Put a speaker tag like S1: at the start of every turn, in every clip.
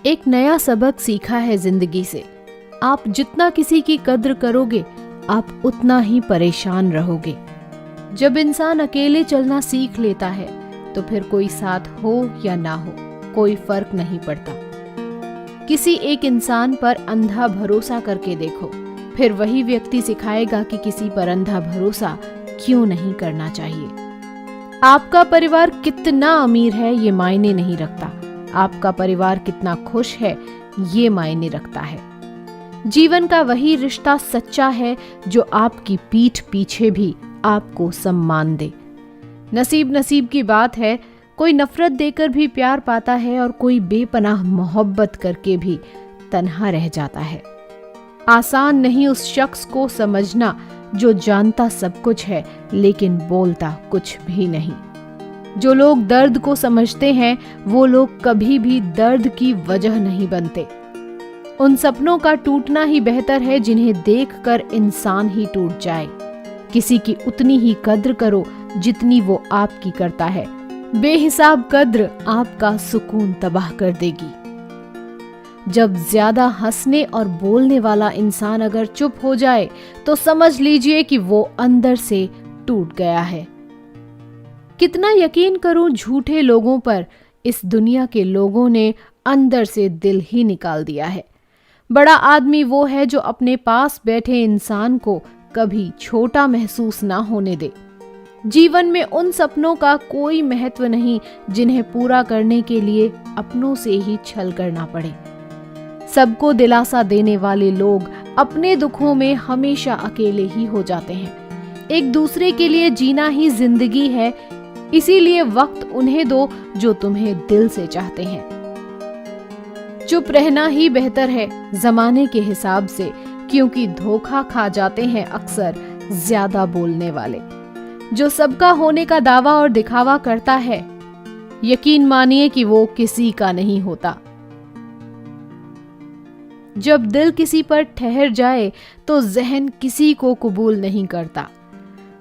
S1: एक नया सबक सीखा है जिंदगी से। आप जितना किसी की कद्र करोगे, आप उतना ही परेशान रहोगे। जब इंसान अकेले चलना सीख लेता है तो फिर कोई साथ हो या ना हो, कोई फर्क नहीं पड़ता। किसी एक इंसान पर अंधा भरोसा करके देखो, फिर वही व्यक्ति सिखाएगा कि किसी पर अंधा भरोसा क्यों नहीं करना चाहिए। आपका परिवार कितना अमीर है ये मायने नहीं रखता, आपका परिवार कितना खुश है ये मायने रखता है। जीवन का वही रिश्ता सच्चा है जो आपकी पीठ पीछे भी आपको सम्मान दे। नसीब की बात है, कोई नफरत देकर भी प्यार पाता है और कोई बेपनाह मोहब्बत करके भी तन्हा रह जाता है। आसान नहीं उस शख्स को समझना जो जानता सब कुछ है लेकिन बोलता कुछ भी नहीं। जो लोग दर्द को समझते हैं वो लोग कभी भी दर्द की वजह नहीं बनते। उन सपनों का टूटना ही बेहतर है जिन्हें देखकर इंसान ही टूट जाए। किसी की उतनी ही कद्र करो जितनी वो आपकी करता है। बेहिसाब कद्र आपका सुकून तबाह कर देगी। जब ज्यादा हंसने और बोलने वाला इंसान अगर चुप हो जाए तो समझ लीजिए कि वो अंदर से टूट गया है। कितना यकीन करूं झूठे लोगों पर, इस दुनिया के लोगों ने अंदर से दिल ही निकाल दिया है। बड़ा आदमी वो है जो अपने पास बैठे इंसान को कभी छोटा महसूस ना होने दे। जीवन में उन सपनों का कोई महत्व नहीं जिन्हें पूरा करने के लिए अपनों से ही छल करना पड़े। सबको दिलासा देने वाले लोग अपने दुखों में हमेशा अकेले ही हो जाते हैं। एक दूसरे के लिए जीना ही जिंदगी है, इसीलिए वक्त उन्हें दो जो तुम्हें दिल से चाहते हैं। चुप रहना ही बेहतर है जमाने के हिसाब से, क्योंकि धोखा खा जाते हैं अक्सर ज्यादा बोलने वाले। जो सबका होने का दावा और दिखावा करता है, यकीन मानिए कि वो किसी का नहीं होता। जब दिल किसी पर ठहर जाए तो जहन किसी को कबूल नहीं करता।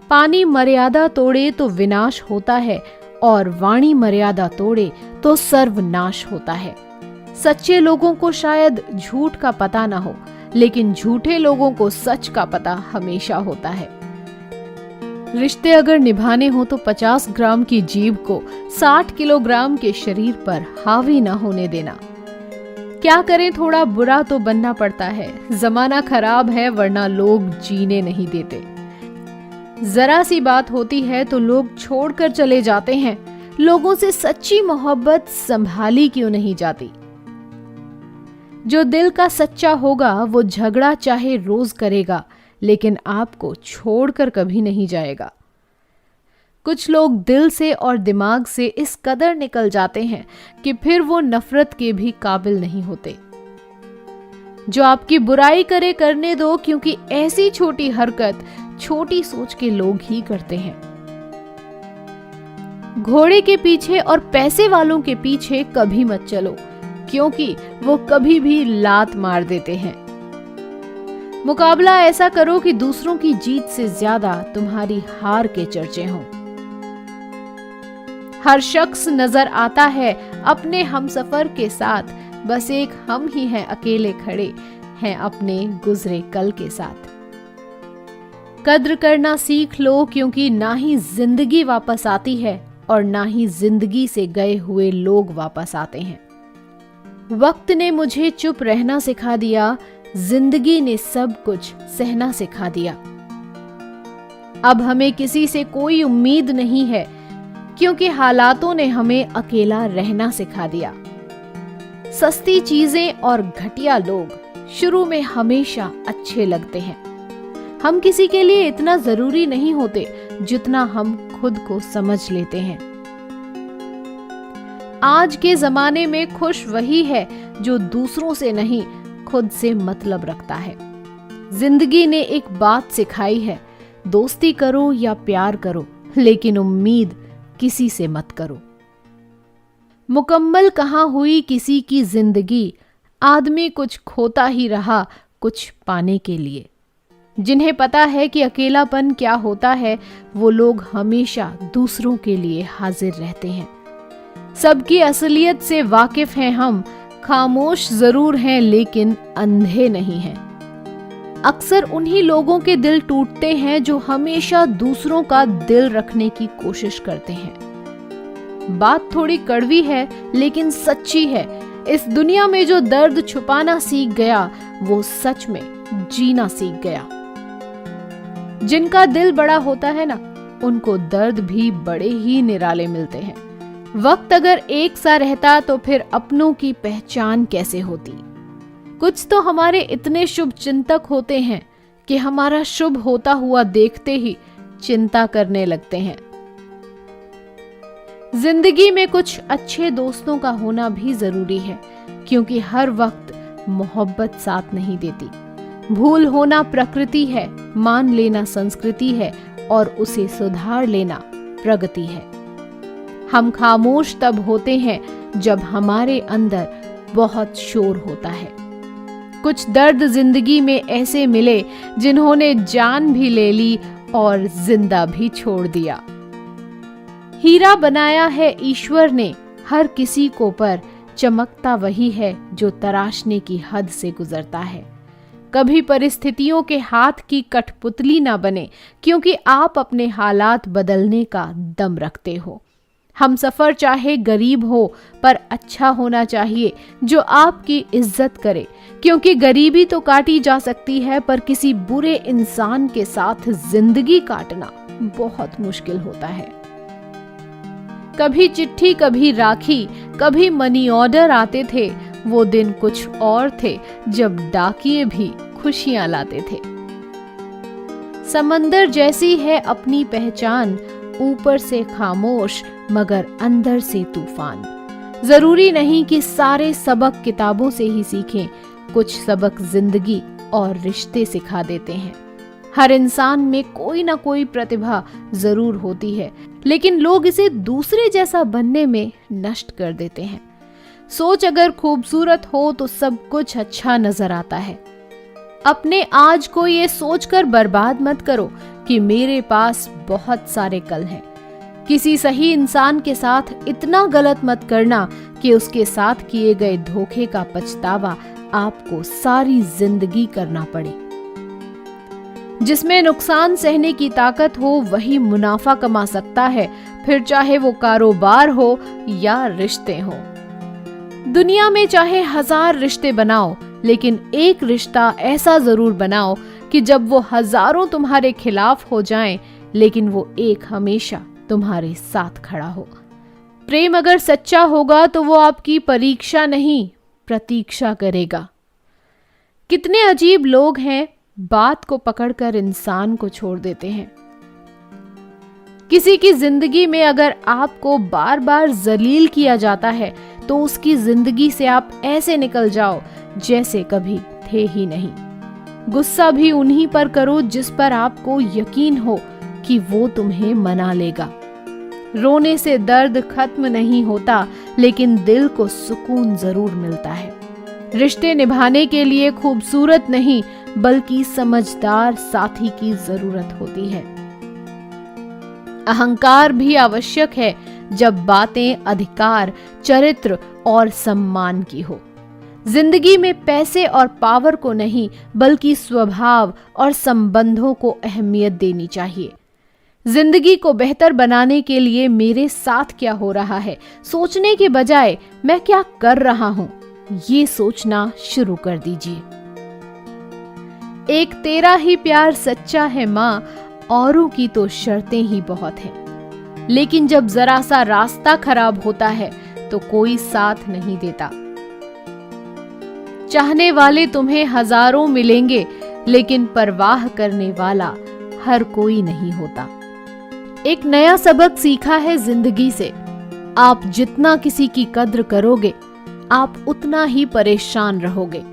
S1: पानी मर्यादा तोड़े तो विनाश होता है और वाणी मर्यादा तोड़े तो सर्वनाश होता है। सच्चे लोगों को शायद झूठ का पता ना हो, लेकिन झूठे लोगों को सच का पता हमेशा होता है। रिश्ते अगर निभाने हो तो 50 ग्राम की जीभ को 60 किलोग्राम के शरीर पर हावी ना होने देना। क्या करें, थोड़ा बुरा तो बनना पड़ता है। जमाना खराब है वरना लोग जीने नहीं देते। जरा सी बात होती है तो लोग छोड़कर चले जाते हैं। लोगों से सच्ची मोहब्बत संभाली क्यों नहीं जाती। जो दिल का सच्चा होगा वो झगड़ा चाहे रोज करेगा, लेकिन आपको छोड़कर कभी नहीं जाएगा। कुछ लोग दिल से और दिमाग से इस कदर निकल जाते हैं कि फिर वो नफरत के भी काबिल नहीं होते। जो आपकी बुराई करे करने दो, क्योंकि ऐसी छोटी हरकत छोटी सोच के लोग ही करते हैं। घोड़े के पीछे और पैसे वालों के पीछे कभी मत चलो, क्योंकि वो कभी भी लात मार देते हैं। मुकाबला ऐसा करो कि दूसरों की जीत से ज्यादा तुम्हारी हार के चर्चे हों। हर शख्स नजर आता है अपने हमसफर के साथ, बस एक हम ही हैं अकेले खड़े हैं अपने गुजरे कल के साथ। कद्र करना सीख लो, क्योंकि ना ही जिंदगी वापस आती है और ना ही जिंदगी से गए हुए लोग वापस आते हैं। वक्त ने मुझे चुप रहना सिखा दिया, जिंदगी ने सब कुछ सहना सिखा दिया। अब हमें किसी से कोई उम्मीद नहीं है, क्योंकि हालातों ने हमें अकेला रहना सिखा दिया। सस्ती चीजें और घटिया लोग शुरू में हमेशा अच्छे लगते हैं। हम किसी के लिए इतना जरूरी नहीं होते जितना हम खुद को समझ लेते हैं। आज के जमाने में खुश वही है जो दूसरों से नहीं, खुद से मतलब रखता है। जिंदगी ने एक बात सिखाई है, दोस्ती करो या प्यार करो, लेकिन उम्मीद किसी से मत करो। मुकम्मल कहाँ हुई किसी की जिंदगी, आदमी कुछ खोता ही रहा कुछ पाने के लिए। जिन्हें पता है कि अकेलापन क्या होता है, वो लोग हमेशा दूसरों के लिए हाजिर रहते हैं। सबकी असलियत से वाकिफ हैं हम, खामोश जरूर हैं लेकिन अंधे नहीं हैं। अक्सर उन्हीं लोगों के दिल टूटते हैं जो हमेशा दूसरों का दिल रखने की कोशिश करते हैं। बात थोड़ी कड़वी है लेकिन सच्ची है। इस दुनिया में जो दर्द छुपाना सीख गया वो सच में जीना सीख गया। जिनका दिल बड़ा होता है ना, उनको दर्द भी बड़े ही निराले मिलते हैं। वक्त अगर एक सा रहता तो फिर अपनों की पहचान कैसे होती। कुछ तो हमारे इतने शुभ चिंतक होते हैं कि हमारा शुभ होता हुआ देखते ही चिंता करने लगते हैं। जिंदगी में कुछ अच्छे दोस्तों का होना भी जरूरी है, क्योंकि हर वक्त मोहब्बत साथ नहीं देती। भूल होना प्रकृति है, मान लेना संस्कृति है और उसे सुधार लेना प्रगति है। हम खामोश तब होते हैं जब हमारे अंदर बहुत शोर होता है। कुछ दर्द जिंदगी में ऐसे मिले जिन्होंने जान भी ले ली और जिंदा भी छोड़ दिया। हीरा बनाया है ईश्वर ने हर किसी को, पर चमकता वही है जो तराशने की हद से गुजरता है। कभी परिस्थितियों के हाथ की कठपुतली ना बने, क्योंकि आप अपने हालात बदलने का दम रखते हो। हम सफर चाहे गरीब हो पर अच्छा होना चाहिए जो आपकी इज्जत करे, क्योंकि गरीबी तो काटी जा सकती है पर किसी बुरे इंसान के साथ जिंदगी काटना बहुत मुश्किल होता है। कभी चिट्ठी कभी राखी कभी मनी ऑर्डर आते थे, वो दिन कुछ और थे जब डाकिये भी खुशियां लाते थे। समंदर जैसी है अपनी पहचान, ऊपर से खामोश मगर अंदर से तूफान। जरूरी नहीं कि सारे सबक किताबों से ही सीखें, कुछ सबक जिंदगी और रिश्ते सिखा देते हैं। हर इंसान में कोई ना कोई प्रतिभा जरूर होती है, लेकिन लोग इसे दूसरे जैसा बनने में नष्ट कर देते हैं। सोच अगर खूबसूरत हो तो सब कुछ अच्छा नजर आता है। अपने आज को ये सोचकर बर्बाद मत करो कि मेरे पास बहुत सारे कल हैं। किसी सही इंसान के साथ इतना गलत मत करना कि उसके साथ किए गए धोखे का पछतावा आपको सारी जिंदगी करना पड़े। जिसमें नुकसान सहने की ताकत हो वही मुनाफा कमा सकता है, फिर चाहे वो कारोबार हो या रिश्ते हो। दुनिया में चाहे 1000 रिश्ते बनाओ, लेकिन एक रिश्ता ऐसा जरूर बनाओ कि जब वो हजारों तुम्हारे खिलाफ हो जाएं, लेकिन वो एक हमेशा तुम्हारे साथ खड़ा हो। प्रेम अगर सच्चा होगा तो वो आपकी परीक्षा नहीं प्रतीक्षा करेगा। कितने अजीब लोग हैं, बात को पकड़कर इंसान को छोड़ देते हैं। किसी की जिंदगी में अगर आपको बार बार जलील किया जाता है तो उसकी जिंदगी से आप ऐसे निकल जाओ जैसे कभी थे ही नहीं। गुस्सा भी उन्हीं पर करो जिस पर आपको यकीन हो कि वो तुम्हें मना लेगा। रोने से दर्द खत्म नहीं होता, लेकिन दिल को सुकून जरूर मिलता है। रिश्ते निभाने के लिए खूबसूरत नहीं बल्कि समझदार साथी की जरूरत होती है। अहंकार भी आवश्यक है जब बातें अधिकार, चरित्र और सम्मान की हो। जिंदगी में पैसे और पावर को नहीं बल्कि स्वभाव और संबंधों को अहमियत देनी चाहिए। जिंदगी को बेहतर बनाने के लिए मेरे साथ क्या हो रहा है सोचने के बजाय मैं क्या कर रहा हूं, ये सोचना शुरू कर दीजिए। एक तेरा ही प्यार सच्चा है माँ, औरों की तो शर्तें ही बहुत हैं। लेकिन जब जरा सा रास्ता खराब होता है तो कोई साथ नहीं देता। चाहने वाले तुम्हें हजारों मिलेंगे, लेकिन परवाह करने वाला हर कोई नहीं होता। एक नया सबक सीखा है जिंदगी से, आप जितना किसी की कद्र करोगे आप उतना ही परेशान रहोगे।